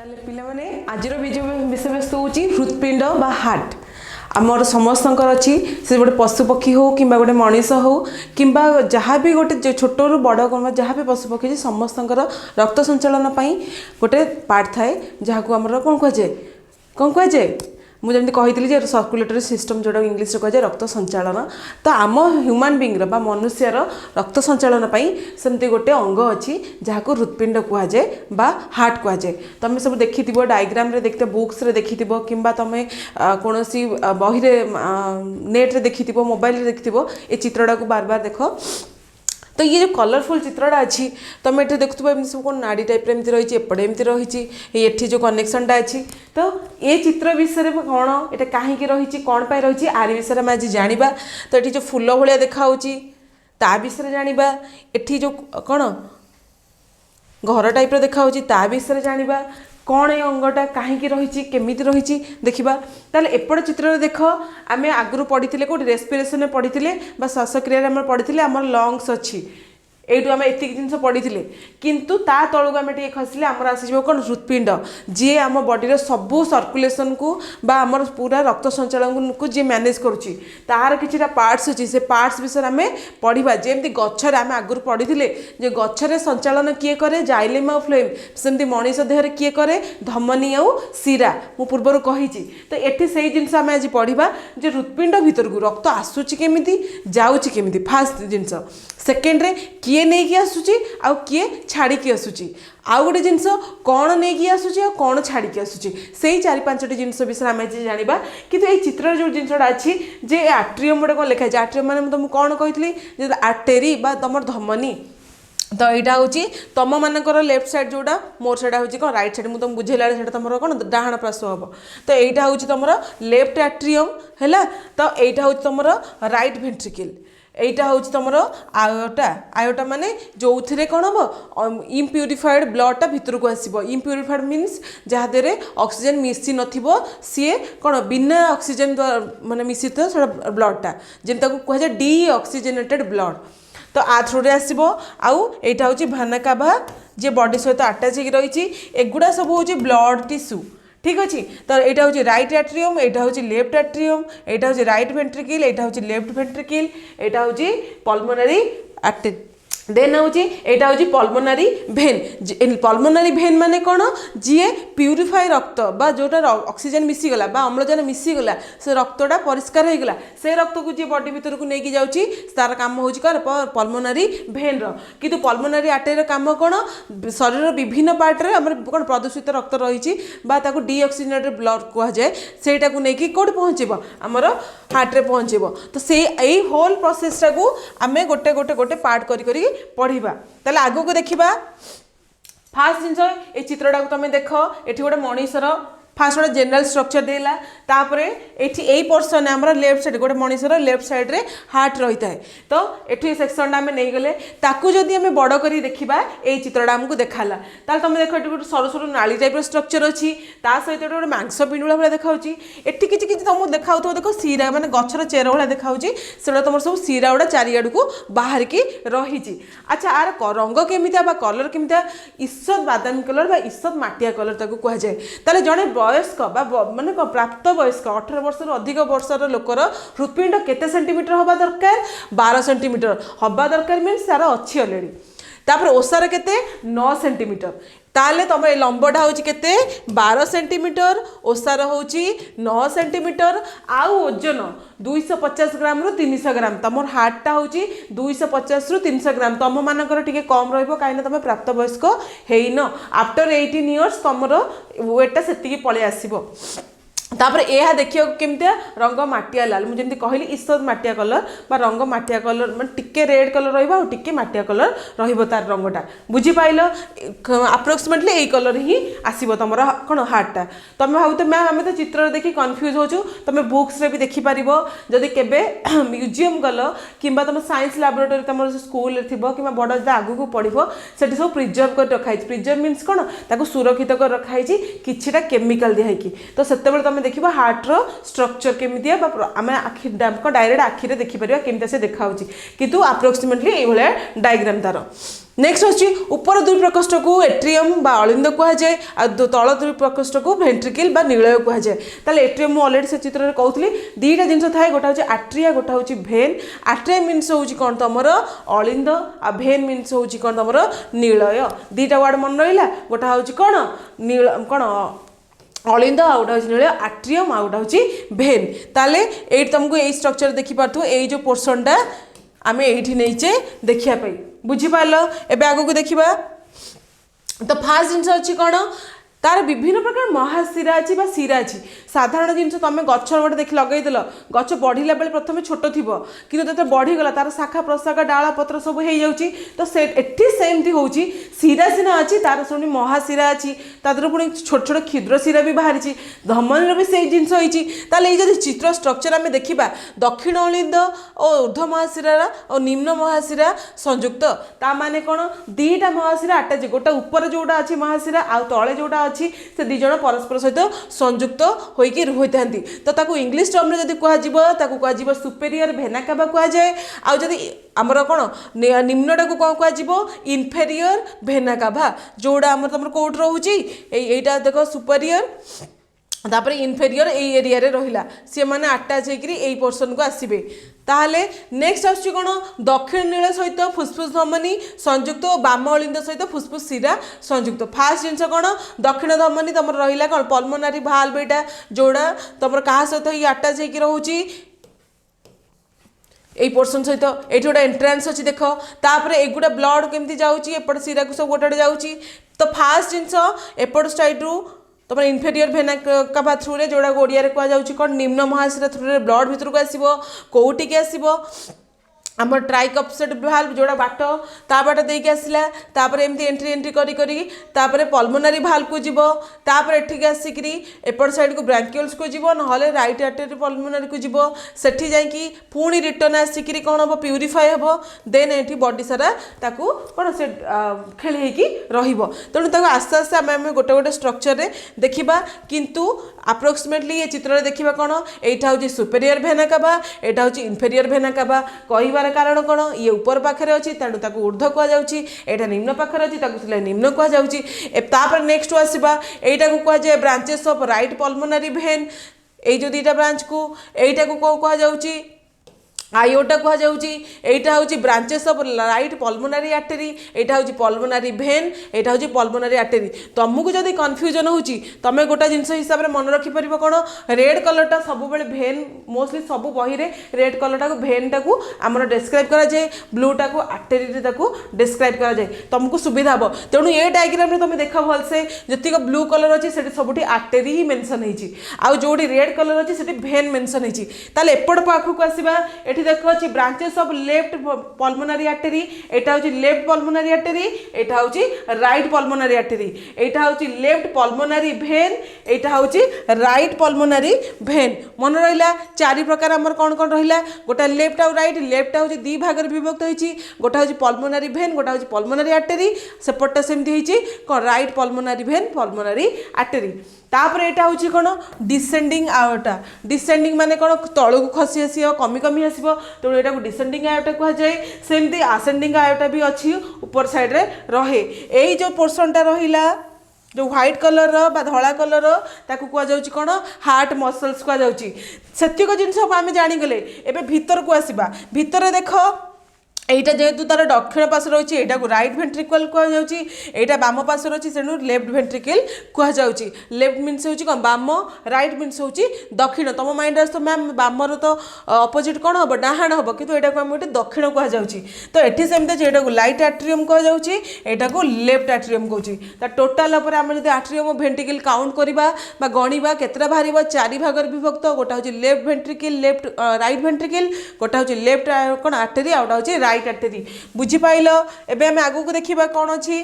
पिलाने आज विषय वस्तु हूँ हृत्पिंड बा हार्ट आमर समस्त अच्छी से गोटे पशुपक्षी हो कि गोटे मनीष हो कि जहाँ भी गोटे छोट रू बड़ कौन जहाँ भी पशुपक्षी समस्त रक्त संचालन गोटे पार्ट थाए जहाँ को आम कौन कहुए मुझे कही सर्कुलेटरी सिस्टम जोटा इंग्लीश कहुए रक्त संचालन तो आम ह्यूमन बीइंग बा मनुष्यर रक्त संचालन सेमती गोटे अंग अच्छी जहाँ को हृत्पिंड कहुए बा हार्ट कहुए तुम सब देखी डायग्राम रे देखते बुक्स रे देखी कि तुम कौन बही नेट रे देखी मोबाइल रे देखी ये चित्रटा को बार बार देख तो ये जो कलरफुल चित्रटा अच्छी तुम ये देखुव एम सब कौन नाड़ी टाइप एमती रही एपटे एमती रही ये जो कनेक्शनटा अच्छी तो ये चित्र विषय कौन ये कहीं रही कौन पाई रही आर विषय में आज जाना तो ये जो फूल भाया देखा ता विषय जाना ये जो कौन घर टाइप देखा ता विषय जाना कौन ये अंगटा कहीं रही केमी रही देखा ताल एपट चित्र देख आम आगु पढ़ी कौट रेस्पिरेसन पढ़ी श्वासक्रिया पढ़ी आम लंग्स अच्छी यू आम एति जिन पढ़ी किंतु ता तलू आम खसले आमर आसीज कौन हृत्पिंड जी आम बॉडी सबू सर्कुलेसन को बा आमर पूरा रक्त संचालन को जी मैनेज करुच्ची तार कि पार्ट्स अच्छी से पार्ट्स विषय आम पढ़ा जमी गचर आम आगु पढ़ी जे गचर संचालन किए करे जाइलेम आ फ्लोएम सेमती मनीष देहर किए करे धमनी आउ सीरा मु पूर्वर कही तो ये से जिनस आम आज पढ़ा जे हृत्पिंड भीतर को रक्त आसूची केमिति जाऊँगी केमिति फास्ट जिनस सेकेंड रे किए नहीं कि आसूची आउ किए छाड़ी की आसूची आउ गोटे जिनस कौन नहीं कि आसूची आ कौन छाड़ी की आसूची से चार पांचटी जिनस विषय आम जाना किंतु ये चित्र जो जिनसा अच्छी जे आट्रियम गोटे कौन लिखाई आट्रियम मैंने तुमको कौन कही आर्टेरी बा तुम धमनी तो यहाँ हूँ तुम मानकर लेफ्ट साइड जोटा मोर साइड हूँ कौन राइट साइड मुझे तुम बुझेला तुम कौन डाहाण पार्श्व हम तो यहाँ हूँ तुम लेफ्ट आट्रियम है तो यहाँ हूँ तुम राइट वेंट्रिकल एटा हूँ तुम आयोटा आयोटा माने जो थे कौन हम इम्प्यूरिफाइड ब्लडटा भितर को आसो इम्प्यूरिफाइड मीन्स जहाँ देर ऑक्सीजन मिसी नथिबो सी कौन बिना ऑक्सीजन माने मिसी था ब्लडटा जमी कहुए डी ऑक्सीजनेटेड ब्लड तो आ थ्रू रे आसो आउ एटा हूँ भानाकाभा जे बॉडी सहित आटाच हो रही एगुड़ा सब हूँ ब्लड टिश्यू ठीक अच्छे तो यहाँ हूँ रईट एट्रियम यहाँ हूँ लेफ्ट एट्रियम यहाँ हूँ रईट वेंट्रिकल यहाँ हूँ लेफ्ट वेंट्रिकल यहाँ हूँ पल्मोनारी देन हूँ यहाँ हूँ पल्मोनारी भेन पल्मोनारी भेन माने कौन जी प्यूरिफाई रक्त बा जोटा ऑक्सीजन मिसीगला बा अम्लजान मिसीगला से रक्तटा परिष्कार हो गला से रक्त को जी बॉडी भीतर को लेकिन जाऊँगी तार काम हूँ कौन पल्मोनारी भेन किंतु पल्मोनारी आर्टरी काम कौन शरीर विभिन्न पार्टे आम कौन प्रदूषित रक्त रही डीऑक्सीजनेटेड ब्लड कहुए सेटा को लेकिन कौट पहुँचब आमर हार्ट रे पहुँचब तो से यही होल प्रोसेसटा को आम गोटे गोटे गोटे पार्ट करी पढ़ा ताले आगो को देखा फास्ट जिन ये चित्रटा को तुम देख ये गोटे मनीषर फास्ट गोटे जनरल स्ट्रक्चर देला तापर ये पोर्सन आम लेफ्ट साइड गोटे मनीषर लेफ्ट साइड रे हार्ट रही है तो ये सेक्शनटा आम नहीं गले ताकू जदि आम बड़ कर देखा ये चित्रटा आमको देखाला ताल तुम देख ये गोटे सरू सरू नाली टाइप स्ट्रक्चर अच्छी ता सहित गोटे मांस पिंडुला भाई देखा एटी कि तुमको देखा देख सीरा माने गचर चेर भाई देखा से तुम सब सीरा गुड़ा चारिआड़ को बाहर की रही अच्छा आर रंग केमिया कलर केमिया ईषद बादामी कलर बा ईषद माटिया कलर ताको कहुए ताले जड़े वयस्क माने प्राप्त वयस्क 18 वर्ष अधिक वर्षर लोकर हृत्पिंड केते सेंटीमीटर हवा दरकार 12 सेंटीमीटर हवा दरकार मीन्स तार अच्छी अलरेडी तापर ओसार केते 9 सेंटीमीटर ताले तुम लंबटा हूँ केते 12 सेंटीमीटर ओसार हूँ 9 सेंटीमीटर आउ ओजन 250 ग्राम रु 300 ग्राम तुम हार्टा हूँ 250 रु 300 ग्राम तुम मानकर टिके कम रही तुम प्राप्त वयस्क हेन आफ्टर 18 इयर्स तुम वेटा से पलि आसो तापर यह देखिए केमती रंग माटिया लाल मुझे कहली ईषद माटिया कलर बा रंग माटिया कलर मैं टिके रेड कलर रे माटिया कलर रही रंगटा बुझीपाल अप्रोक्सीमेटली यही कलर ही आसो तुम कौन हार्टा तुम भाव मैम आम तो चित्र देखी कन्फ्यूज हो तुम बुक्स रे भी देखिपार जदि केबे म्यूजियम गल कि तुम साइंस लैबोरेटरी तुम स्कूल थी कि बड़ आगू को पढ़ से सब प्रिजर्व कर रखाई प्रिजर्व मीन्स कौन ताको सुरक्षित कर रखाई कि केमिकल दिखाई तो से तुम देखिबा हार्ट रो स्ट्रक्चर केमितिया आम आखि डायरेक्ट आखि रे देखि परिबा केमितिया से देखा होची किंतु अप्रोक्सीमेटली ए भले डायग्राम तार। नेक्स्ट होची ऊपर दुई प्रकोष्ठ को एट्रियम बा अलिंद कह जाए आ तल दुई प्रकोष्ठ को भेंट्रिकल बा निलय कह जाए। ताले एट्रियम मु ऑलरेडी से चित्र रे कहउतली दीटा जिंस थाए गोटा होची आट्रिया गोटा होची भेन। आट्रिया मीन्स होची कोन तमर अलिंद आ भेन मीन्स होची कोन तमर निलय। दीटा वर्ड मन रहिला गोटा होची कोन नील कोन अलिंद आ गोटा होची निलय आट्रियम आ गोटा होची भेन। ताले एट तुमको ए स्ट्रक्चर देखि पारथु ए जो पोर्शनटा आमे एठी नैचे देखिया पई बुझी पाल। एबे आगो को देखिबा तो फास्ट जिनस अछि कोन तार विभिन्न प्रकार महाशिरा अच्छी शिरा अच्छी। साधारण जिन तुम गच गोटे देख लगेदेल गच बढ़ला बेले प्रथम छोट थी कि बढ़ीगला तार शाखा प्रशाखा डाला पत्र सब हो जाऊँगी तो से एटी सेमती हो शिरा सीना अच्छी तार शुणी महाशिरा अच्छी तादर पुणी छोट छोट क्षुद्र शिरा भी बाहरी धमनी भी से जिन होती चित्र स्ट्रक्चर आम देखा दक्षिण अलिंद और ऊर्ध्व महाशिरा और निम्न महाशिरा संयुक्त ता माने कौन दीटा महाशिरा आटाच गोटे ऊपर जोटा अच्छी महाशिरा आ तले जोटा अच्छी से दी जण परस्पर सहित संयुक्त होइकी रही तो ताकू इंग्लिश टर्म रे जदि कह सुपेरियर भेना कावा कह जाए आ जदि आमर कौन निम्नटा को कौन कह इनफेरियर भेना कावा जोड़ा आमर तुम कौट रोचे यहीटा देख सुपेरियर तापर इनफेरियर ए एरिया रे रहिला सी माने अटैच होकरी ए पोर्शन को आसीबे। ताहले नेक्स्ट आछी कोन दक्षिण नील सहित फुसफुस धमनी संयुक्त और बाम अलिंद सहित फुसफुस शिरा संयुक्त। फास्ट जिनस कोन दक्षिण धमनी तुम रहिला कोन पल्मोनारी भाल्व एटा जोड़ा तुम कहा सहित ये अटैच होकरी रहउची ए पोर्शन सहित ये गोटे एंट्रांस अच्छी देख तापर एगुड़ा ब्लड केमती जाऊँगी एपट शिरा को सब गोटे जाऊँगी तो फास्ट जिनस एपट साइड रु तुम इनफेरियर भेना कावा थ्रू रे जोड़ा ओडिया कह जाऊँगी कौन निम्न महाशिरा थ्रू रे ब्लड भितर को आसो कौटिक आसो आम ट्राइकपसेट भाल्व जोड़ा बाट ता बाट देके आसला तापर एमती एंट्री एंट्री करी पल्मोनारी भाल्व को जीव तापर एठिक आसिकरी एपट साइड को ब्रांकियल्स को जीव नहले राइट आर्टरी पल्मोनारी को जीव सेठी जाइकी पुणी रिटर्न आसिकरी कौन हम प्यूरीफाए हम देन एठी बॉडी सारा ताकू कौन से खेली होगी रहिबो तेणु ताकू आस्ते आस्ते आम गोटे गोटे स्ट्रक्चर रे देखिबा किंतु अप्रोक्सीमेटली ये चित्र देखिबा कौन एटा होची सुपेरियर भेना कावा एटा होची इनफेरियर भेना कावा कहिबा कारण कौन ये ऊपर पाखे अच्छी तेणु ताकू ऊर्ध्व कह जाऊँगी निम्न पाखे अच्छी निम्न कह जाऊँगी। नेक्स्ट आसवा यहीटा को कह जाए ब्रांचेस ऑफ राइट पल्मोनारी भेन ये जो दीटा ब्रांच को यहीटा को कौन कह जाऊँगी आयोटा कह जाऊँगी एटा हूँ ब्रांचेस ऑफ राइट पल्मोनारी आर्टेरी एटा हूँ पल्मोनारी भेन एटा हूँ पल्मोनारी आर्टेरी तुमको जब कन्फ्यूजन होची तमें गोटा जिनस हिसाब से मन रखिपर कौन रेड कलरटा सब बेले भेन मोस्टली सब बही रे रेड कलरटा को भेनटा को आमर डिस्क्राइब करा जाए ब्लूटा को आर्टेरी डिस्क्राइब करा जाए तुमको सुविधा हम तेणु ये डायग्राम में तुम देख भलसे जी ब्लू कलर अच्छी से सब आर्टेरी ही मेंशन होती जो रेड कलर अच्छी से भेन मेंशन होती एपट पाखक आसवा ये देख अच्छी ब्रांचेस ऑफ लेफ्ट पल्मोनारी आर्टेरी एटा हूँ लेफ्ट पल्मोनारी आर्टेरी एटा हूँ राइट पल्मोनारी आर्टेरी एटा हूँ लेफ्ट पल्मोनारी भेन एटा हूँ राइट पल्मोनारी भेन मन रहा चारि प्रकार आमर कौन कौन रहा गोटा लेफ्ट आउ राइट लेफ्ट हूँ दी भाग विभक्त होती गोटा हूँ पल्मोनारी भेन गोटा हूँ पल्मोनारी आर्टेरी सेपटा सेमती कौन राइट पल्मोनारी भेन पल्मोनारी आर्टेरी। तापर एटा हूँ कौन डिसेंडिंग आयोटा डिसेंडिंग माने कौन तलू को खसी आसो कमी कमी आसो तेणु यहाँ डिसेंडिंग आयोटा कह जाए सेमती आसेंडिंग आयोटा भी अच्छी ऊपर साइड रे रहे यही जो पोर्शनटा रहिला जो व्हाइट कलर बा धला कलर ताकू कह जाउची कौन हार्ट मसल्स कह जाउची सेतिक जिनस आम जानीगले एबे भीतर को आसवा भीतर देख एटा जेहेतु तार दक्षिण पार्श्व रही है को राइट भेंट्रिकल कह जाऊँगी बाम पार्श्व रही है लेफ्ट भेंट्रिकल कह जाऊँगी लेफ्ट मीन्स हूँ कौन बाम राइट मीन्स हूँ दक्षिण तुम माइंड आस मैम बामर तो अपोजिट कौन हम डाहाण हम कि यहाँ को आम दक्षिण कह जाऊँगी तो ये सेमती यहाँ को लाइट आर्ट्रियम कह जाऊँगी यहाँ को लेफ्ट आर्ट्रियम कहूँ टोटाल आम जब आर्ट्रियम भेंट्रिकल काउंट करवा गणवा केतटा बाहर चारि भाग विभक्त गोटा हूँ लेफ्ट भेंट्रिकल लेफ्ट राइट भेंट्रिकल गोटा हूँ लेफ्ट कौन आर्टेरी आउटा हूँ राइट आर्टेरी बुझी पाइल। एबे आम आगु को देखिबा कौन अच्छी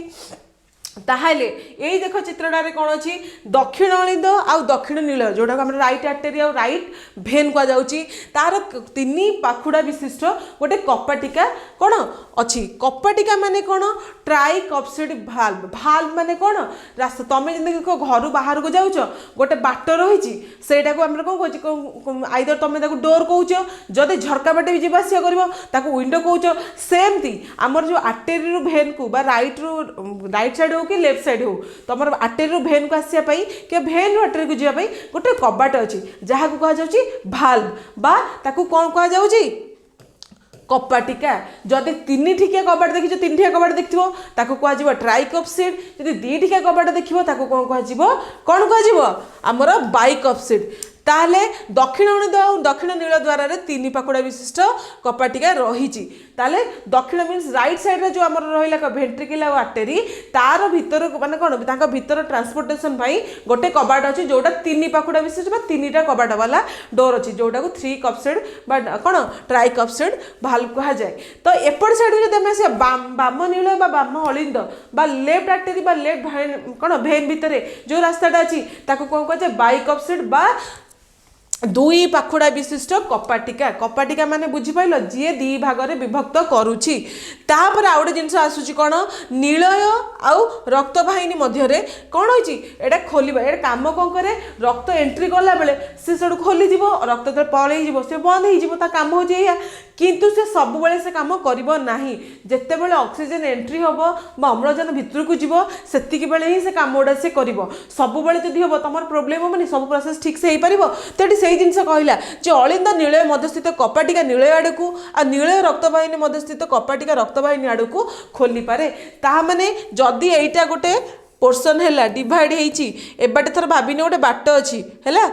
ताहले यही देख चित्रटारे कौन अच्छी दक्षिण अलिंद आउ दक्षिण नील जोटा को राइट आर्टेरी आउ राइट भेन कह जाउची तार तीन पाखुड़ा विशिष्ट गोटे कपाटिका कौन अच्छी कपाटिका माने कौन ट्राई कपसिड भाल्व भाल्व माने कौन रास्ता तुम जब घर बाहर को जाऊच गोटे बाट रही सेटा को आम कौन कह आइदर तुम डोर कौच जदि झरका बाटे भी जावासिया कर विंडो कौच सेमती आमर जो आर्टेरी भेन को राइट रु राइट साइड हो कि लेफ्ट साइड हो तुम आर्टेरी भेन को आसापी कि भेन रु आर्टेरी को जावाई गोटे कबाट अच्छी जहाँ को कह जाउची भाल्व बा ताकू कौन कह जाउची कपाटिका जदि तीन ठिकिया कबाट देखिए तीन ठिया कबाट देखियो ताकू कह ट्राइकपसिड जदि दी ठिकिया कबाट देखियो ताकू कौन कह आमर बाइकपसिड ताहले दक्षिण अणुद और दक्षिण नील द्वार तीन पाखुड़ा विशिष्ट कपाटिका रही ताले दक्षिण मीन्स राइट साइड रे जो आमर रहिला भेंट्रिकल और आर्टेरी तार भीतर माने कोन तांका भीतर ट्रांसपोर्टेशन भाई गोटे कबाट अछि जोटा तीन पाखुड़ा विशिष्ट बा तीनटा कबाट वाला डोर अछि जोटा को थ्री कपसिड बा कोन ट्राई कपसिड भाल्व कहा जाए तो एपट साइड जदि हम से बाम नील बा बाम अलिंद बा लेफ्ट आर्टेरी बा लेफ्ट कोन भेन भीतर जो रास्ताटा अछि ताको कोन कह जाए बाई कपसिड बा दुई पाखुड़ा विशिष्ट कपाटिका कपाटिका माने बुझिपाइल जी दी भाग में विभक्त करुछि तापर आ गोटे जिनस आसुची कौन नीलय आउ रक्तवाहिनी मध्य कौन होइछि एटा खोलिबा एटा काम कौन करे रक्त एंट्री कला बेले से सब खोली जीव रक्त जो पलई जीव से बंद हो जीव ता काम हो या किंतु से सब बेले से काम करिवो नाही जेते बेले ऑक्सीजन एंट्री होबो बा अम्लजान भितर को जीव सेतिक बेले ही से काम ओडा से करिवो सब बेले जदि होबो तमर प्रॉब्लम होबनी सब प्रोसेस ठीक से हे परिवो तेटी सेही जिनस कहला जे अलिंद नीलय मध्यस्थित कपाटिका नीलय आड़ को आ नीलय रक्तवाहिनी मध्यस्थित कपाटिका रक्तवाहिनी आड़ को खोली पारे ता माने जदि एइटा गोटे पोर्शन हैला डिवाइड हेइची एबाटे थर भाबिने गोटे बाट अछि हैला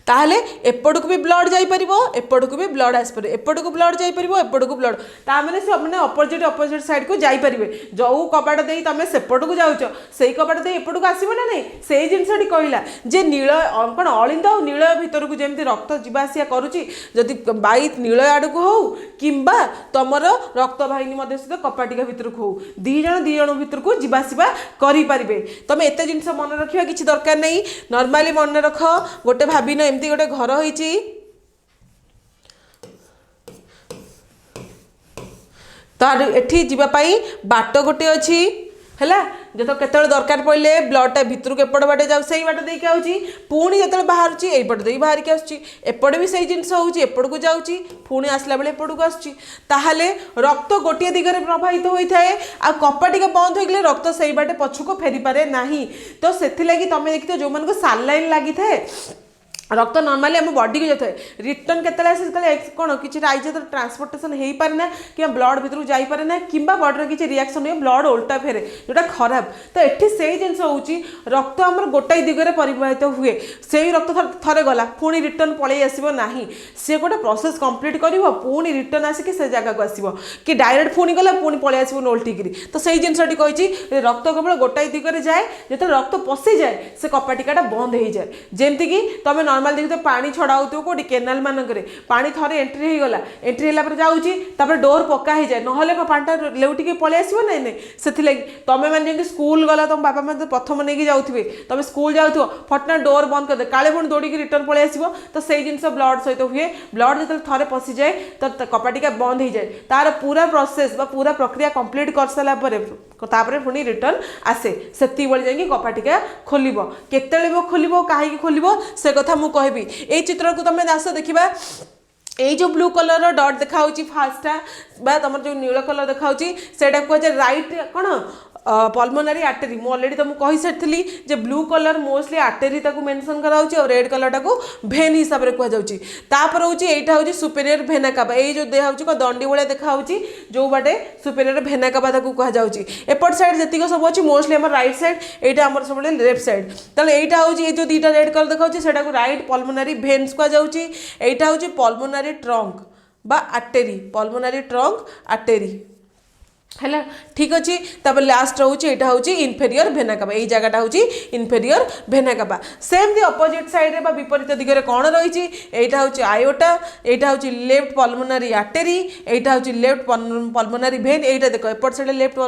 ताहले एपड़ को भी ब्लड जाई परिबो एपड़ को भी ब्लड आस परिबो एपड़ को ब्लड जाई परिबो एपड़ को ब्लड ता माने से माने अपोजिट साइड को जाई परिबे जो कबाट देई तमे सेपड़ को जाउचो सेही कबाट देई एपड़ को आसीबो ना नै सेही जिंसटी कहला जे नील कोन अलिंद और नील भीतर को जेमति रक्त जीवासिया करूची जदि बाई नील आड़ को हो किंबा तमर रक्तवाहिनी मध्य स्थित कपाटिका भीतर को हो दी जण भीतर को जीवासिबा करि परिबे तमे एते जिंस मन रखिबा किछि दरकार नै नॉर्मली मन रख गोटे भाबिनो एमती गोटे घर होइची तार एठी जीवा पाई बाट गोटे अछि हैला जो तो केतल दरकार पड़े ब्लडटा भितर को एपट बाटे जाऊ सही बाट देके आउची पुणी जो बाहर एपट दे बाहर के आसुची एपट भी सही जिनस होउची एपट को जाउची पुणी आसला बेले एपट को आसुची ताहले रक्त गोटे दिगरे प्रभावित होता है आ कपाटिका बंद हो गले रक्त सही बाटे पछको फेरी पारे नाही तो सेथि लागि तमे देखितो जो मन को सालाइन लागि थाए रक्त नॉर्मली आम बॉडी को जाए रिटर्न केतले कौन किसी आइज तो ट्रांसपोर्टेशन हो पारे ना कि ब्लड भीतर को जाई पारे ना कि बॉडी किसी रिएक्शन हो ब्लड उल्टा फेरे जोटा खराब तो ये से जिन होची रक्त आमर गोटाई दिगरे परिवाहित हुए से रक्त थरे गला पुणी रिटर्न पलि आसो ना सी गोटे प्रोसेस कंप्लीट कर पुणी रिटर्न आसिक से जगह को आसो कि डायरेक्ट पुणी गला पुणी पलि आसो नोल्टिकी तो से जिनटी कही रक्त केवल गोटाई दिगरे जाए जो रक्त पशि जाए से कपाटिकाटा बंद हो जाए जमती तुम नॉर्मल देखते पानी छड़ा होती कौटी केनाल मानक पानी थरे एंट्री हो गला एंट्री है जाऊँगी डोर पक्का हो जाए ना पाटा लेउटिक पलि आसो ना नहीं से तुम मैंने स्कूल गला तुम बापा मैंने प्रथम नहीं जाऊे तुम स्कूल जाऊ फटना डोर बंद कर दे काले पुणी दौड़ी रिटर्न पलि आसो तो से जिन ब्लड सहित हुए ब्लड जो थे पशि जाए तो कपाटिका बंद हो जाए तार पूरा प्रोसेस पूरा प्रक्रिया कंप्लीट कर सारापर पुणी रिटर्न आसे से जाकि कपाटिका खोल केतले खोल कहीं खोल से कथा मुझे कहबी ए चित्र को तुम आस देखा ये जो ब्लू कलर डट देखा फास्टा बा तुम जो नील कलर देखा से कहुए राइट कौन पल्मोनारी आर्टेरी मुझे अलरेडी तुमको कही सारी जे blue colour mostly artery mention कराऊँ और रेड कलर टाक भेन हिसाब से कहुपर हूँ यहाँ हूँ सुपेरियर भेना काबा ये जो देखा दंडी भाया देखा जो बाटे सुपेरियर भेना काबा कहुच्छी एपट साइड जी सब अच्छी मोस्टली आम राइट साइड यहाँ आम सब लेफ्ट साइड तेल यहाँ हूँ ये जो दुईटा रेड कलर देखा राइट पल्मोनारी भेन्स कहुच्छी यहाँ हूँ पल्मोनारी ट्रंक बा आर्टेरी पल्मोनारी ट्रंक आर्टेरी है ठीक अच्छे लास्ट रोचे यहाँ हूँ इनफेरियर भेना कावा यही जगटा हूँ इनफेरियर भेना कावा सेमती अपोजिट साइड में विपरीत दिगरे कौन रही यहाँ हूँ आयोटा यहाँ हूँ लेफ्ट पल्मोनारी आर्टेरी यहाँ हूँ लेफ्ट पल्मोनारी भेन यहाँ देख एपट साइड लेफ्ट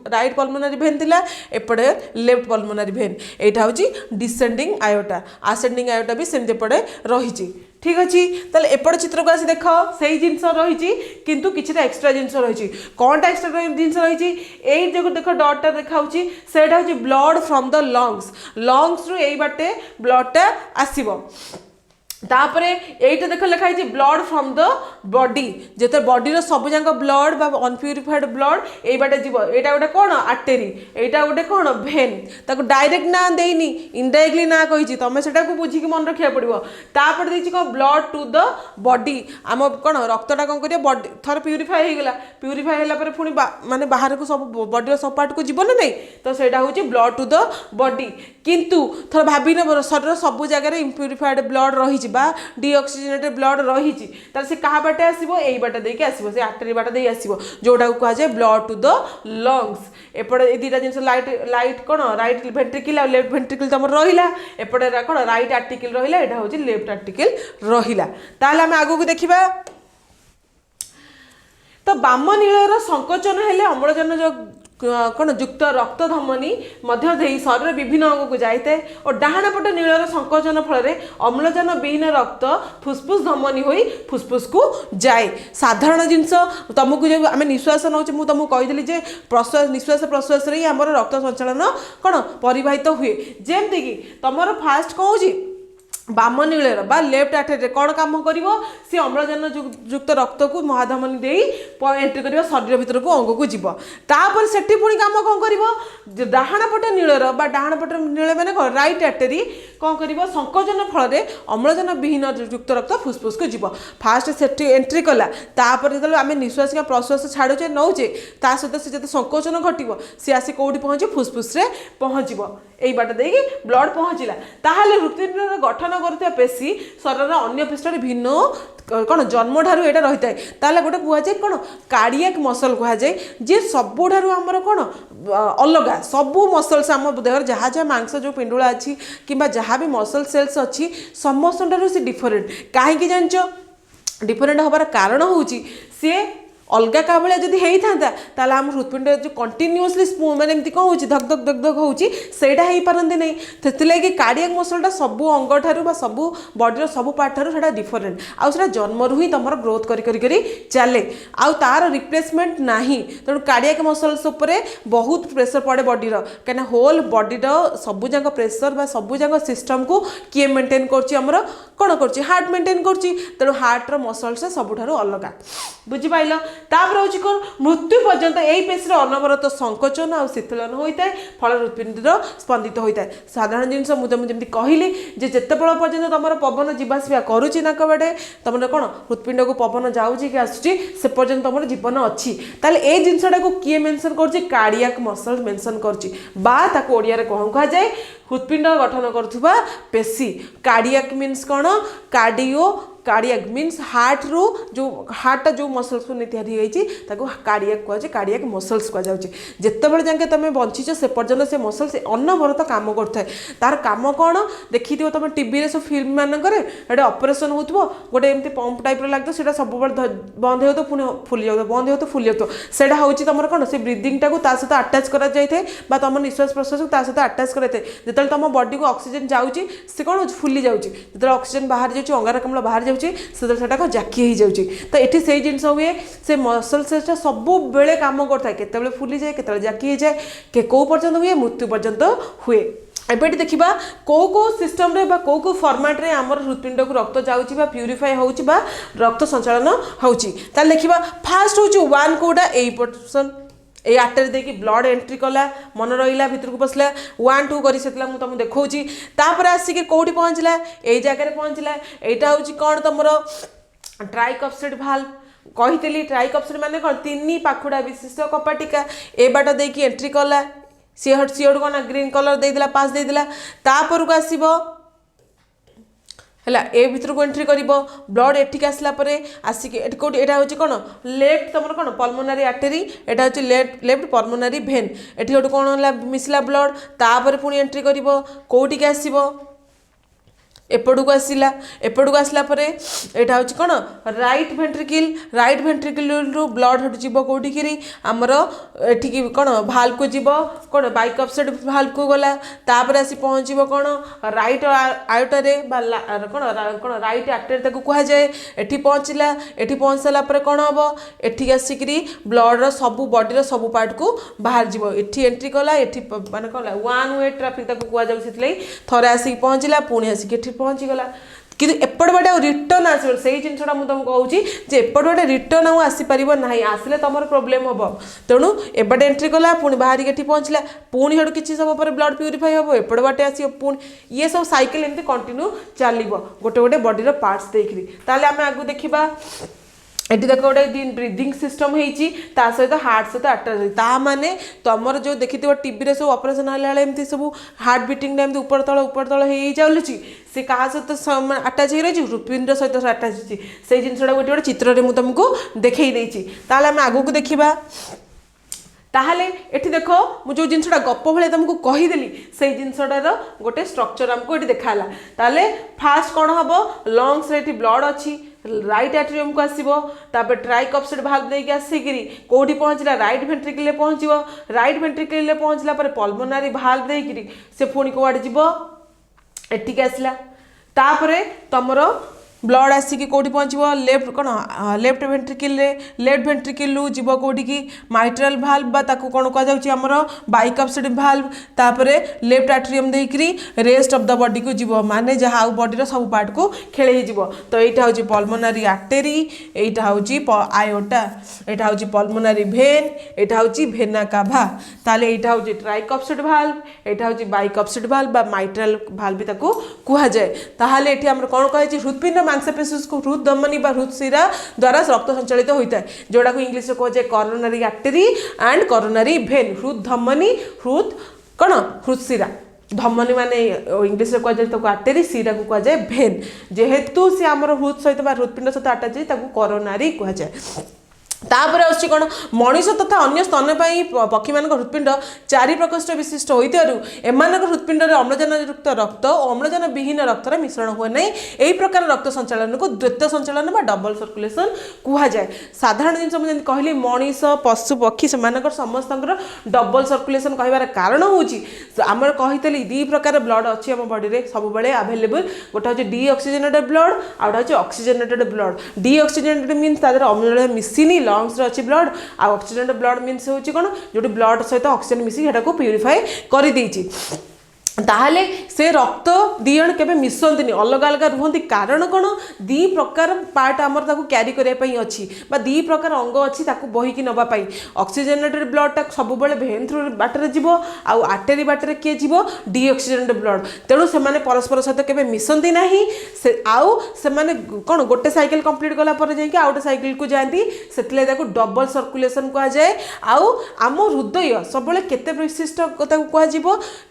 राइट पल्मोनारी भेन थिला एपटे लेफ्ट पल्मोनारी भेन यहाँ हूँ डिसेंडिंग आयोटा आसेंडिंग आयोटा भी सेमती एपटे रही ठीक अच्छे ताले एपट चित्र को आसी देख से जिनस रही किंतु किसी एक्सट्रा जिनस रही कौनटा एक्सट्रा जिनस रही यही जो देख डॉटटा देखा से ब्लड फ्रॉम द लंग्स रु यही बाटे ब्लडटा आसीबो तापरे एटा देख लिखाई ब्लड फ्रॉम द बॉडी जिते बॉडी सब जाक ब्लड बा अनप्यूरिफाइड ब्लड यही बाटे जीव यहाँ गोटे कौन आर्टेरी यहाँ गोटे कौन भेन ताको डायरेक्ट ना देनी इनडायरेक्टली ना कही तुम से बुझिकी मन रखा पड़ो तापर देखिए कौन ब्लड टू द बॉडी आम कौन रक्तटा कौन कर बॉडी थर प्यूरीफाए होगा प्यूरीफाए होगा पुणी माने बाहर को सब बॉडी सब पार्ट को जीव ना नहीं तो सहीटा हूँ ब्लड टू द बॉडी किंतु थर भाभी शरीर सब जगह इम्प्यूरिफाइड ब्लड रही डीऑक्सीजनेटेड ब्लड रही से क्या बाटे आसो यही बाट देके आसो से आर्टेरी बाट दे आसो जोटा को कहुए ब्लड टू द लंग्स एपटे दुईटा जिन लाइट कौन राइट भेंट्रिकल आ लेफ्ट भेंट्रिकल तुम रहा एपटे कौन राइट आर्टिकल रहा यहाँ हूँ लेफ्ट आर्टिकल रहा ताल आम आग को देखा तो बाम नीलर संकोचन हेले अम्लजान जो कौन युक्त रक्त धमनी शरीर विभिन्न अंग को जाए और डाहाण पट नीलर संकोचन फल अम्लजान विहीन रक्त फुस्फुस धमनी हो फुस्फुस को जाए साधारण जिनस तुमको जो आम निश्वास नौचे मुझे तुमको कहीदि प्रश्वास निश्वास प्रश्वास ही आम रक्त संचालन कौन परिवाहित हुए जमती कि तुम फास्ट कौन हो बाम नीलर बा लेफ्ट आर्टेरी कौन काम कर सी अम्लजान युक्त रक्त को महाधमनी दे एंट्री कर शरीर भीतर को अंग को जीव तापर से पुणी काम कौन कर डाहाण पट नीलर बा डाहाण पट नील मैंने कौन राइट आर्टेरी कौन कर संकोचन फल अम्लजान विहीन युक्त रक्त फुस्फुस को जीव फास्ट से एंट्री कला तापर जो आम निश्वास प्रश्वास छाड़ुचे नौचे ता सहित से जो संकोचन घटव सी आसी कौटी पहुँचे फुस्फुस पहुँच यही बाट देकी ब्लड पहुँचला ताहले हृत्पिंडर गठन करथिबा पेशी शरीर अन्य पृष्ठ भिन्न कौन जन्म ठारू यहाँ रही है ताले गोटे कहुए कौन कार्डियक मसल कहुए जी सबुठार आमर कौन अलग सबू मसल्स आम देह जहाँ जहाँ मांस जो पिंडुला अच्छी कि जहाँ भी मसल सेल्स अच्छी समस्त सी डिफरेंट कहीं जान डिफरेंट हबार कारण हूँ सी अलग क्या भाया जब होता है आम हृत्पिंड जो कंटिन्यूअसली मैंने कौन हो धक धक धक धक होटा हो पारती नहीं से कार्डियक मसलटा सबू अंग ठार सबू बॉडीर सब पार्ट ठार से डिफरेंट आउ से जन्मरू ही तुम ग्रोथ करी चले आउ तार रिप्लेसमेंट ना तेणु कार्डियक मसल्स बहुत प्रेसर पड़े बॉडीर कहीं होल बॉडीर सबूजाक प्रेसर सबूजाक सिस्टम को किए मेंटेन कर कौन कर हार्ट मेंटेन करूँ हार्टर मसल्स सबुठ अलग बुझिपाल तापर हूँ कौन मृत्यु पर्यंत यही पेशी अनवरत संकोचन आ शीतलन होता है फल हृत्पिंड स्पंदित होता है साधारण जिनस मुझे कहली जिते बड़ पर्यंत तुम पवन जावासवा करुच्ची नाक बाटे तुम कौन हृत्पिंड को पवन जाऊँगी कि आसूँ से पर्यंत तुम जीवन अच्छी ताल ए जिनसा को किए मेंशन कर कार्डियक मसल मेंशन करोड़िया कौन कहुए हृत्पिंड गठन करुवा पेशी कार्डियक मीन्स कौन कार्डियो कार्डियक मीन्स हार्ट रू जो हार्टा जो मसल्स को तैयारी कार्डियक कहुए कार्डियक मसल्स कहुए जिते जाके तुम बंचीच से पर्यंत से मसल्स अनवरत काम करता तार काम कौन देखी तुम टीवी सब फिल्म मानक ऑपरेशन हो गोटे एमती पंप टाइप लगता है सब बंद हो तो पुणी फुली जाता बंद हो तो फुली जाता से हूँ तुम कौन से ब्रीदिंग टाक सहित आटाच कर तुम निश्वास प्रश्वास को सहित आटाच कराए जो तुम बॉडी को ऑक्सीजन जाऊँगी से कौन फुली जाऊँगी जो ऑक्सीजन बाहर जाऊँगी अंगारकाम्ल बाहर से जाकी हो जाऊँगी तो ये से जिन हुए से मसल सेल्सटा सब बेले कम करता है केतबेले फुली जाए केतबेले जाकी हो जाए के कौ पर्यंत हुए मृत्यु पर्यंत हुए एबे देखा कौ सिस्टम रे बा कौ फॉर्मेट रे आमर हृत्पिंड को रक्त जाऊँगी प्यूरीफाए होउची बा रक्त संचालन होउची ताल देखा फास्ट हूँ वन कोटा ए पर्सन ये आर्टरी देखिए ब्लड एंट्री कला मन रहा भितर को पसला 1 2 कर तुमको देखा आसिक कौटी पहुँचला यही जगह पहुँचला यहाँ हूँ कौन तुम ट्राइकप्सिड भाल्व कही ट्राइकप्सिड माने कौन 3 पाखुड़ा विशिष्ट कपाटिका ए बाट देखिए एंट्री कला सी हट कौन ग्रीन कलर देदेला पास देदेला तापर को आसब है ए भितर को एंट्री कर ब्लड एठिक आसला आसिक एटी कौट यहाँ हूँ कौन लेफ्ट तुम कौन पल्मोनारी आर्टेरी यहाँ हूँ लेफ्ट पल्मोनारी भेन एटी गोटे कौन मिसला ब्लड तापर पुणी एंट्री कर कौटिक आसो एपटू आसला एपटू आसला यहाँ हूँ कौन राइट भेंट्रिकिल रु ब्लड हटू जीव कौटिकी आमर एठिकी कौन भाल को जीव कौन बाइकअपसेट भाल को गला तापर आसी पहुँच कौन राइट आयोटारे कौन कौन राइट आर्टेरी कहुए एठी पहुँचला एठी पहुँच सारापर कौन हम एठिक आसिक ब्लड सबू बॉडी सब पार्ट को बाहर जीव एठी एंट्री कला एठी माने कौन वन वे ट्राफिक कहुए थरे आसिक पहुँचला पुणी आसिक पहुँचीगला कि एपट बाटे रिटर्न आस जिनसा मुझे तुमको कहूँ एपट बाटे रिटर्न आसीपर ना आसिले तुम प्रोब्लेम हम तेणु एपटे एंट्री कला पुणी बाहर के पहुँचला पुणी हेटू किसी समय पर ब्लड प्यूरीफाई हम एपट बाटे आस पुणी ये सब साइकिल एमती कंटिन्यू चलो गोटे गोटे बॉडी पार्ट्स देखिए ताले आम आगू देखा एटी देख गोटे ब्रीदिंग सिस्टम होती सहित हार्ट सहित अटैच ता माने तुम जो देखी टीवी सब ऑपरेशन होमती सब हार्ट बीटिंग एमती ऊपर तल हो चलुची सी क्या सहित अटैच हो रही हृत्पिंड सहित अटैच होती से जिनसा गोटे गोटे चित्र में तुमको देखई देती आम आगू देखा ताहले एठी देखो मु जो जिनसटा गप भले तुमको कहीदेली से जिनसटार गोटे स्ट्रक्चर आमको ये देखाला ताले फास्ट कौन हम लंग्स रे ब्लड अच्छी राइट एट्रियम को आसो तापर ट्राइकॉप्सिड भाल्व देके आसिक कौटी पहुँचला राइट भेंट्रिकल पहुँचो राइट भेंट्रिकल पहुँचला पल्मोनारी भाल्व देकी से पुणी कौड़ जीव एटिक आसला तापर तुमर ब्लड आसिक कौटी पहुँचो लेफ्ट कौन लेफ्ट भेंट्रिकल जीव कौटिकी माइट्राल भाल्व कौन कहुमर बाइकअपसिड भाल्व तापर लेफ्ट आट्रियम देकरी रेस्ट ऑफ द बॉडी को जीव माने जहाँ बॉडी सब पार्ट को खेल तो यहाँ हूँ पल्मोनारी आर्टेरी यहाँ हूँ आयोटा यहाँ हूँ पल्मोनारी भेन यहाँ हूँ भेना काभा ताले यहाँ हूँ ट्राइकॉप्सिड भाल्व यहाँ हूँ बाइकअपसिड भाल्व माइट्राल भाल्व भी कहुए ताहले ये आम कौन कही हृत्पिंड मांसपेशी को हृद धमनी हृद शिरा द्वारा रक्त संचालित होता है जोड़ा को इंग्लिश में कहुए करोनरी आर्टेरी एंड करोनरी भेन हृद धमनी हृद कौन हृद शिरा धमनी माने इंग्लिश में कहुए आर्टेरी शिरा को कहुए भेन जेहेतु सी आम हृद सहित हृत्पिंड सहित अटैच करोनरी कहुए तापर आसछि कौन मनीष तथा अन्य स्तनपायी पक्षी मान हृत्पिंड 4 प्रकोष्ठ विशिष्ट होइतिबारु एमानक हृत्पिंड रे अम्लजान युक्त रक्त और अम्लजान विहीन रक्तर मिश्रण हुए नहीं यही प्रकार रक्त संचालन को द्वैत संचालन बा डबल सर्कुलेशन कहा जाए साधारण जिन मुझे कहली मनीष पशु पक्षी से समस्त डबल सर्कुलेशन कहबार कारण होची आमर कही दी प्रकार ब्लड अच्छी आम बॉडी रे सब बेले अवेलेबल गोटे हूँ डीऑक्सीजनेटेड ब्लड आ गोटे हूँ ऑक्सीजनेटेड ब्लड डीऑक्सीजनेटेड मीन्स तादर अम्ल मिसिनी लंग्स अच्छी ब्लड आ ऑक्सीजनेटेड ब्लड मीन्स होची कौन जो ब्लड सहित ऑक्सीजन मिसी को प्यूरीफाई कर देइछि ताहले से रक्त दी जन के मिसंती अलग अलग रुहति कारण कौन दी प्रकार पार्ट आमर ताको क्यारी करने अच्छी दी प्रकार अंग अच्छी ताको बहिकी नवाई ऑक्सीजनेटेड ब्लड टा सब बेले भेन थ्रू बाटर जीव आउ आर्टेरी बाटर किए जीव डीऑक्सीजनेटेड ब्लड तेणु से परस्पर सहित के मिसंती ना से आउ से कौन गोटे साइकिल कंप्लीट कला जाकि आउ गोटे साइकिल को जाती से डबल सर्कुलेशन कहुए आउ आम हृदय सब केते विशिष्ट कहुए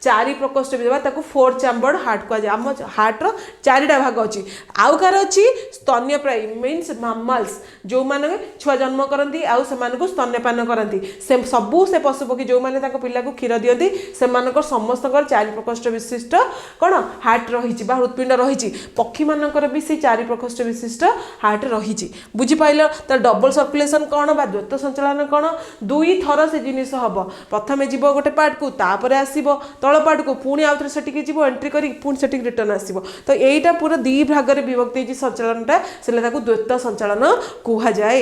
4 प्रकोष्ठ 4 चैम्बर हार्ट कहुए आम हार्टर 4टा भाग अच्छी आउ कार अच्छी स्तन्यप्रायी मीन्स मामल्स जो मैंने छुआ जन्म करती आउ से स्तन्यपान करती से सबू से पशुपक्षी जो मैंने पिला को क्षीर दिखती से समस्त 4 प्रकोष्ठ विशिष्ट कौन हार्ट रही हृत्पिंड रही पक्षी मानकर भी से 4 प्रकोष्ठ विशिष्ट हार्ट रही बुझीपाल तो डबल सर्कुलेशन कौन बा द्वैत संचालन कौन 2 थर से जिनिस हम प्रथम जीव गोटे पार्ट को तापर आसो तल पार्ट को पुणी आउ थे से जीव एंट्री कर पुणी से रिटर्न आसो तो यहीटा पूरा 2 भाग में विभक्ति संचालनटा से द्वैत संचालन कहुए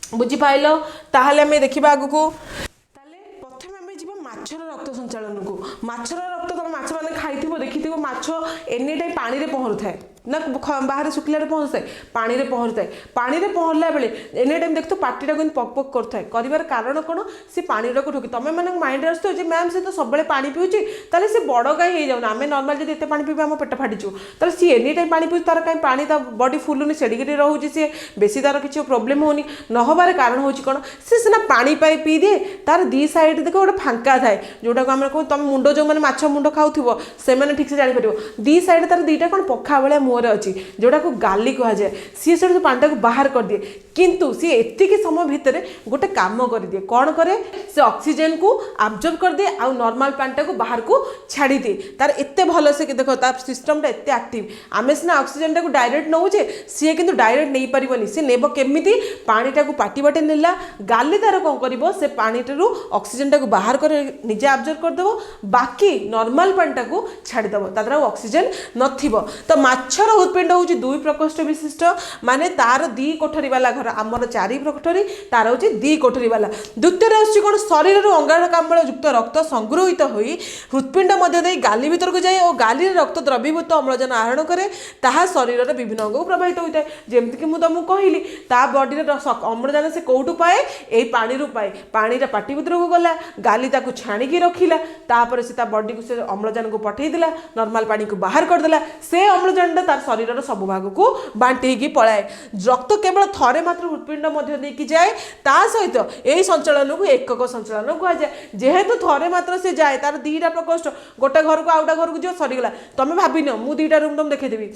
बुझीपाल ताहले आम देखा आग को प्रथम आम जी माछर रक्त संचालन को माछर रक्त तुम माछ मैंने खाई देखी माछ एनी टाइम पानी में पहरु थाए ना बाहर शुक्ला पहुँच थाए पानी में पहरु थाए पानी में पहरला बेले एनी टाइम देख तो पार्टी को पक पक करता है कर कारण कौन सी पानी को ठोकी तुम मैंने माइंड आसो मैम से तो सब पानी पीऊँगी ताले सी बड़ कहीं हो जाऊना आम नर्माल जब पानी पीवा आम पेट फाटीचु तो सी एनी टाइम पानी पीऊँ तार कहीं पानी बॉडी फुलुनी सेडिकी रोचे सी बेसी तार किसी प्रोब्लेम होनी नहबार कारण हूँ कौन सी सीना पानी पाई पी दिए तार 2 साइड देख गोटे फांका थाए जोटा को आम कहूँ तुम मुंड जो मैंने माछ मुंड खाऊ से ठीक से जापर 2 साइड तार 2टा कौन पखा भाया मुँह मुहर अच्छी जोटा को गाली कह जाए सी से पानी को बाहर कर दिए किंतु सी एतिकी समय भितर गोटे काम कर दिए कौन करे से ऑक्सीजन को अब्जॉर्ब कर दिए आउ नॉर्मल पानी को बाहर को छाड़ी दिए तार एते भल से देखो तार सिस्टम टा एते एक्टिव आमे सिना ऑक्सीजन टा को डायरेक्ट नौचे सी किंतु डायरेक्ट नहीं पारिबनी सी नेब केमिति पानी टा को पाटी बाटे नेला गाली तार कौन करिवो से पानी टारू ऑक्सीजन टा को बाहर कर निजे अब्जॉर्ब कर देबो बाकी नॉर्मल पानी टा को छाड़ी देबो तार ऑक्सीजन नथिबो तो माछर हृदपिंड होउची दुई प्रकोष्ठ विशिष्ट माने तार दी कोठरी वाला घर आमर चारि कोठरी तार होउची दी कोठरी वाला द्वितीय आछि कोन शरीर रु अंगारकाम्ल युक्त रक्त संग्रहित होई हृदपिंड मध्य दे गाली भीतर को जाए और गाली रक्त द्रवीभूत अम्लजान आहरण करे ताहा शरीर रे विभिन्न अंग प्रभावित होता है जेमति कि मु तुमको कहली ता बॉडी रे अम्लजान से कोठु पाए एई पानी रु पाए पानी रे पाटी भीतर को गला गाली ताकू छाणी की रखिला तापर से ता बॉडी को से अम्लजान को पठेई दिला नॉर्मल पानी को बाहर कर देला से अम्लजान तार शरीर रो सब भाग को बांटी की पळाए रक्त केवल थरे मात्र हृदपिंड मध्य दे की जाए ता सहित एई संचलन को एकक संचलन कह जाए जेहेतु थरे मात्र से जाए तार दीटा प्रकोष्ठ गोटे घर को आउटा घर को जो सरीगला तुम भाविन मु दीटा रूम तुम देखदेवी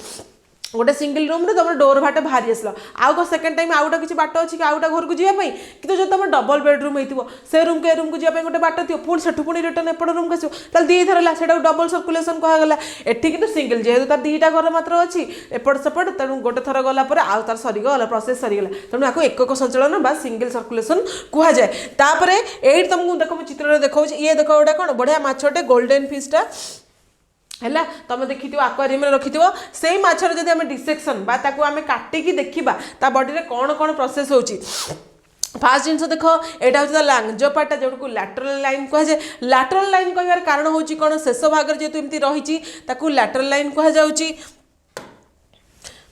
गोटे सिंगल रूम रे तुम डोर बाट बाहरी आसल आउ सेकेंड टाइम आउटा किसी बाट अच्छी कि आउटा घर को जावाई कि जो तुम डबल बेडरूम हो से रूम के रूम को जावाई गोटे बाट थी पुणी से पुणी रिटर्न एपट रूम को आसो दी थर है से डबल सर्कुलेसन कहगला एटी कि सिंगल जेहेतु तार दीटा घर मात्र अच्छी एपट सेपट तेणु गोटे थर गला आउ तार सरीगला प्रोसेस सरीगला तेणु आपको एकक संचलन बा सिंगल सर्कुलेसन कह जाए तापर ये तुमको देख मुझे चित्र देखा ये देख गोटे कौन बढ़िया माछटे गोल्डन फिशटा है तुम देखी आक्वारियम रखी से माछर जब आम डिसेक्शन बा ताकू आम काटिकी देखा ता बॉडी रे कौन कौन प्रोसेस होची फास्ट जिनस देख यहाँ हूँ लांगजो पार्टा जो को लैटरल लाइन कह जाए लैटरल लाइन कह कारण हूँ कौन शेष भाग जेहेतु एमती रही लैटरल लाइन कह जाऊँगी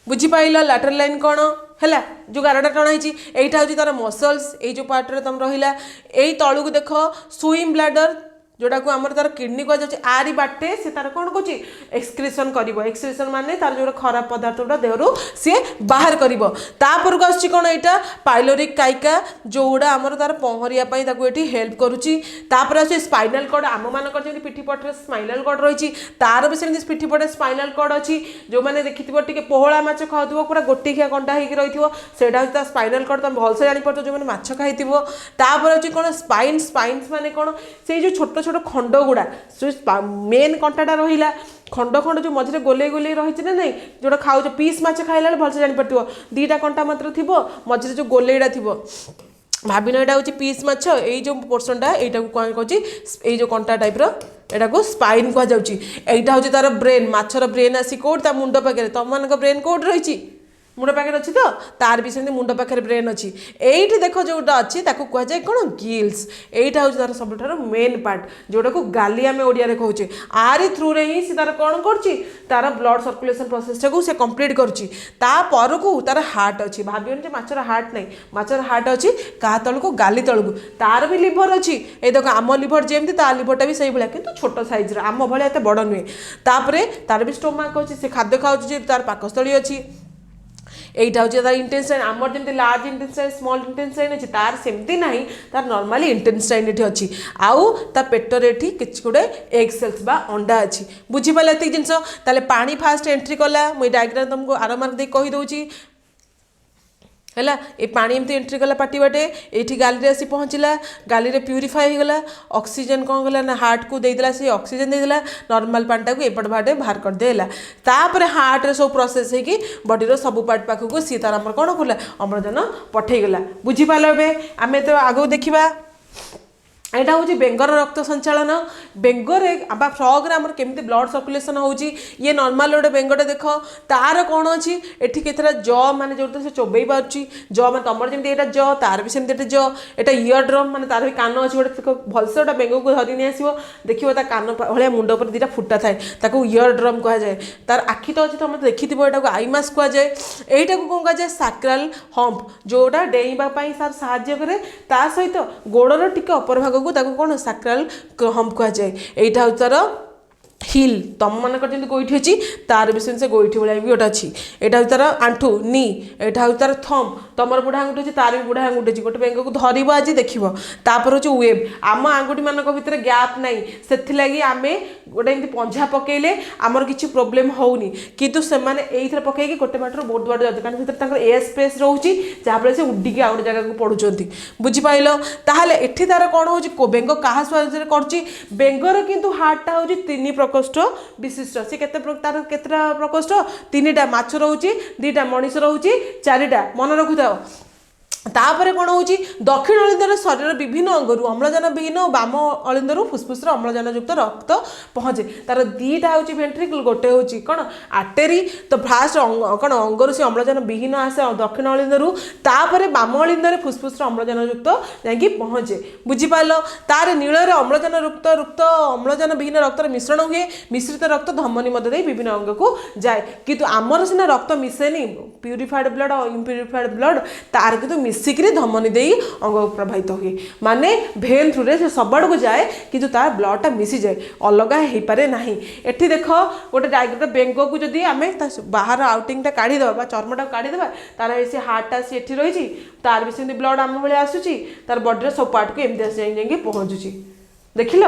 बुझीपाल लैटरल लाइन कौन है जो गारटा टणाई यहाँ हूँ तार मसल्स ये जो पार्ट तुम रहा यही तलू को देख स्विम ब्लाडर जोटा को आमर तार किडनी कह जाए आरी बाटे से तार कौन कौच एक्सक्रीशन कर एक्सक्रीशन माने तार जो खराब पदार्थटा देहरु सी बाहर कर तापर को आस यहाँ पाइलोरिक काइका जोड़ा आमर तार पहरिया ये हेल्प करुच्ची तापर आस स्पाइनल कॉर्ड आम मान पिठीपटे स्पाइनल कॉर्ड रही तार भी सेमती पिठीपटे स्पाइनल कॉर्ड अच्छी जो मैंने देखी टे पोहला माछ खाऊ पूरा गोटिखिया कंटा हो रही है स्पाइनल कॉर्ड तुम भलसे जापर जो मैंने माछ खाई तापर अच्छी कौन स्पाइन स्पाइन्स माने कौन से जो छोट छोट खंड गुड़ा मेन कंटाटा रहा खंड खंड जो मझे गोले गोले रही ना नहीं जोटा खाऊ पीस माछ खाइला भलसे जापर दीटा कंटा मात्र थी मझे जो गोलेटा थी भाविन यहाँ हूँ पीस माछ यही जो पोर्सनटा यहाँ कौन कौन जो कंटा टाइप एटा को स्पाइन कह जाऊँगी हूँ तार ब्रेन माछर ब्रेन आसी कौट मुंड पाखे तुम मान ब्रेन कौट रही मुंड पाखे अच्छी तो तार भी सेमती मुंड पाखे ब्रेन अच्छी ये देख जोटा अच्छी कह जाए कौन गिल्स यहाँ हूँ तार सब मेन पार्ट जोटा को गाली आम ओडिया कहचे आरी थ्रू रे ही तार कौन कर ब्लड सर्कुलेशन प्रोसेस टाक से कंप्लीट कर को तार हार्ट अच्छी भावियों माछर हार्ट नहीं माछर हार्ट अच्छी क्या तल को गाली तल को तार भी लिभर अच्छी ये देख आम लिभर जमी ता लिभरटा भी से भाया कि छोट साइज आम भाया एत बड़ नुहे तापर तार भी स्टोमाक अच्छी से खाद्य खाऊँ तार पाकस्थली अच्छी यहाँ हूँ तार इंटेस्टाइन आमर जमी लार्ज इंटेस्टाइन स्मॉल इंटेस्टाइन अच्छी तार सेमती ना तार नॉर्मली इंटेस्टाइन ये अच्छी आउ ता पेटर ये किसी गोटे एग सेल्स बा अंडा अच्छी बुझीपाल ये जिनस ताले पानी फास्ट एंट्री कला मुझे डायग्राम तुमको आर मार्क दे कहीदे है ये पानी एमती एंट्री कला पाटी बाटे ये गाली आसी पहुँचला गाली रे प्यूरीफाई होगला ऑक्सीजन कौन कला ना हार्ट को देदेला से ऑक्सीजन देदेला नॉर्मल पानीटा को एपट बाटे बाहर कर देला तापर हार्ट रे सब प्रोसेस है कि बॉडी रो सब पार्ट पाखक सी तार आमर कौन कला अम्लजान पठेगला बुझीपाल ए आम तो आगो देखा यहाँ हूँ बेंगर रक्त संचालन बेंगर फ्रग आमर केमती ब्लड सर्कुलेसन होची ये नॉर्मल गोटे बेंगटे देख तार कौन अच्छी एठी केतरा ज माने जो से चोबई पार्टी ज मैं तुम जमी यहाँ ज तार भी सेमती ज एटा इयर ड्रम माने तार भी कान अच्छी गोटे भलसे गोटे बेंग को धरी नहीं आसो देखिए तार कान भाया मुंड पर दीटा फुटा थाए ताको इयर ड्रम कह जाए तार आखि तो अच्छी तुम देखी यहाँ को आईमास कह जाए यहीटा को कौन कह जाए सैक्रल हम्प जोटा डेइबाई तार साहाय्य करे ता सहित गोड़र टिके अपर भाग को कौन सैक्रल हम्प कह जाए यहाँ हूँ तार हिल तुम मानक जमी गोईठी अच्छी तार भी से गोईठी भाई भी गोटे अच्छी यहाँ तार आंठू नी यहाँ हूँ तार थम तुम बुढ़ा आंगुठी अच्छी तार भी बुढ़ा आंगुठी अच्छी गोटे बेंग को धरब आज देख तापर हूँ वेब आम आंगुठी मान भर गैप ना से आम गोटे एमती पंझा पकईले आमर किसी प्रोब्लेम होनी कितु से ये पकईकि गोटे बाटर बहुत बार जाते कारण भर एयर स्पेस रोचे जहाँफल से उडिकी आ गए जगह पड़ुंट बुझिपाल ताहले एठी तार कौन हो बेंग क्या साहाଯ୍य कर बेंगर किंतु हार्टा हूँ 3 प्रकोष्ठ विशिष्ट सी तार केतटा प्रकोष्ठ 3टा माछ रोचे 2टा मनीष रोचे 4टा मन रखु था तापर कौन हो दक्षिण अलिंदर शरीर विभिन्न अंगरू अम्लजान विहीन और बाम अलिंदर फुस्फुस अम्लजान युक्त रक्त पहुँचे तार 2टा हूँ वेंट्रिकल गोटे हूँ कौन आर्टेरी तो फास्ट कौन अंगरू से अम्लजान विहीन आसे दक्षिण अलिंदर तापर बाम अलिंदर फुस्फुस अम्लजान युक्त जाकि पहुँचे बुझिपाल तार नीलर अम्लजान युक्त अम्लजान विहीन रक्त मिश्रण हुए मिश्रित रक्त धमनी मध्य विभिन्न अंग को जाए किंतु आमर सीना रक्त मिसेनी प्यूरिफाइड ब्लड और इम्प्यूरिफाइड ब्लड तार किंतु मिसिक धमनी दे अंग प्रभावित हुए माने भेन थ्रू से सबड़ को जाए कि तार ब्लडटा मिसी जाए अलग हो पारे ना एठी देख गोटे गोटे बेंग को जदि आम बाहर आउटिंगटा काढ़ीदेवा चर्मटा काढ़ीदेवा तार से हार्टा सी एठी रही तार भी सेमती ब्लड आम भाई आसूची तार बॉडी सब पार्ट को एमती जाए पहुँचुची देखिल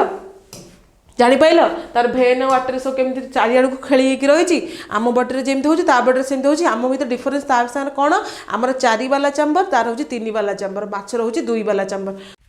जापाइल तार भेन वाटर सब केमी चारिआड़ को खेली रही आम बॉडी जमी हो बॉडी सेमती हो आम भर डिफरेन्स तार सागर कौन आमर 4 वाला चैम्बर तार हूँ 3 वाला चैम्बर माछ रोचे 2 वाला चैम्बर